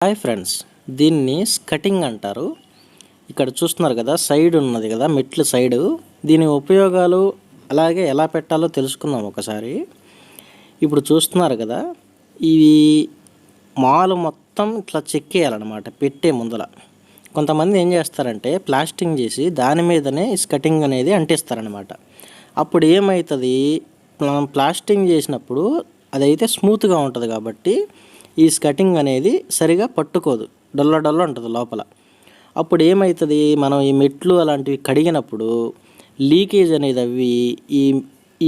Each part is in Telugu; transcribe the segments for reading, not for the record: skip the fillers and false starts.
హాయ్ ఫ్రెండ్స్, దీన్ని స్కటింగ్ అంటారు. ఇక్కడ చూస్తున్నారు కదా, సైడ్ ఉన్నది కదా, మెట్లు సైడు. దీని ఉపయోగాలు అలాగే ఎలా పెట్టాలో తెలుసుకుందాం ఒకసారి. ఇప్పుడు చూస్తున్నారు కదా, ఇవి మాలు మొత్తం ఇట్లా చెక్కేయాలన్నమాట పెట్టే ముందల. కొంతమంది ఏం చేస్తారంటే ప్లాస్టింగ్ చేసి దాని మీదనే స్కటింగ్ అనేది అంటిస్తారనమాట. అప్పుడు ఏమవుతుంది, మనం ప్లాస్టింగ్ చేసినప్పుడు అదైతే స్మూత్గా ఉంటుంది కాబట్టి ఈ స్కటింగ్ అనేది సరిగా పట్టుకోదు, డొల్ల డొల్ల ఉంటుంది లోపల. అప్పుడు ఏమవుతుంది, మనం ఈ మెట్లు అలాంటివి కడిగినప్పుడు లీకేజ్ అనేది అవి ఈ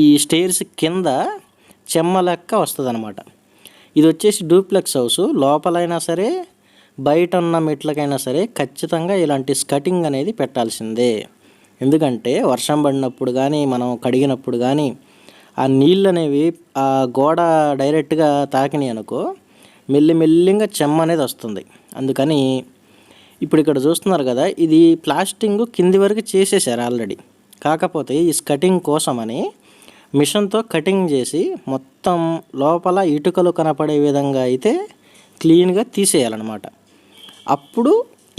ఈ స్టేర్స్ కింద చెమ్మ లెక్క వస్తుంది అనమాట. ఇది వచ్చేసి డూప్లెక్స్ హౌస్, లోపలైనా సరే బయట ఉన్న మెట్లకైనా సరే ఖచ్చితంగా ఇలాంటి స్కటింగ్ అనేది పెట్టాల్సిందే. ఎందుకంటే వర్షం పడినప్పుడు కానీ మనం కడిగినప్పుడు కానీ ఆ నీళ్ళు అనేవి ఆ గోడ డైరెక్ట్గా తాకినాయి అనుకో, మెల్లిమెల్లిగా చెమ్మ అనేది వస్తుంది. అందుకని ఇప్పుడు ఇక్కడ చూస్తున్నారు కదా, ఇది ప్లాస్టింగ్ కింది వరకు చేసేసారు ఆల్రెడీ. కాకపోతే ఈ స్కటింగ్ కోసమని మిషన్తో కటింగ్ చేసి మొత్తం లోపల ఇటుకలు కనపడే విధంగా అయితే క్లీన్గా తీసేయాలన్నమాట. అప్పుడు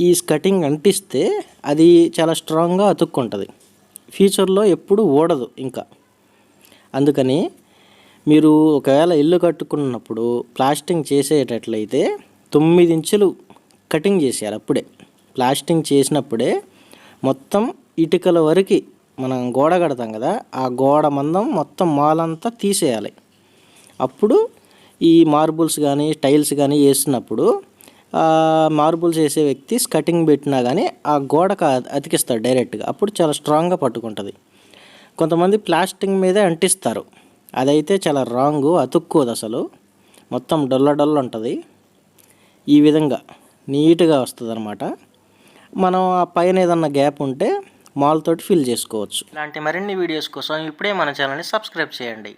ఈ స్కటింగ్ అంటిస్తే అది చాలా స్ట్రాంగ్గా అతుక్కుంటుంది, ఫ్యూచర్లో ఎప్పుడు ఓడదు ఇంకా. అందుకని మీరు ఒకవేళ ఇల్లు కట్టుకున్నప్పుడు ప్లాస్టింగ్ చేసేటట్లయితే 9 ఇంచులు కటింగ్ చేసేయాలి. అప్పుడే ప్లాస్టింగ్ చేసినప్పుడే మొత్తం ఇటుకల వరకు మనం గోడ కడతాం కదా, ఆ గోడ మందం మొత్తం మాలంతా తీసేయాలి. అప్పుడు ఈ మార్బుల్స్ కానీ టైల్స్ కానీ వేసినప్పుడు మార్బుల్స్ వేసే వ్యక్తి స్కటింగ్ పెట్టినా కానీ ఆ గోడకు అతికిస్తాడు డైరెక్ట్గా, అప్పుడు చాలా స్ట్రాంగ్గా పట్టుకుంటుంది. కొంతమంది ప్లాస్టింగ్ మీదే అంటిస్తారు, అదైతే చాలా రాంగు, అతుక్కోదు అసలు, మొత్తం డొల్ల డొల్ల ఉంటుంది. ఈ విధంగా నీట్గా వస్తుంది అనమాట. మనం ఆ పైన ఏదన్నా గ్యాప్ ఉంటే మాల్ తోటి ఫిల్ చేసుకోవచ్చు. ఇలాంటి మరిన్ని వీడియోస్ కోసం ఇప్పుడే మన ఛానల్ని సబ్స్క్రైబ్ చేయండి.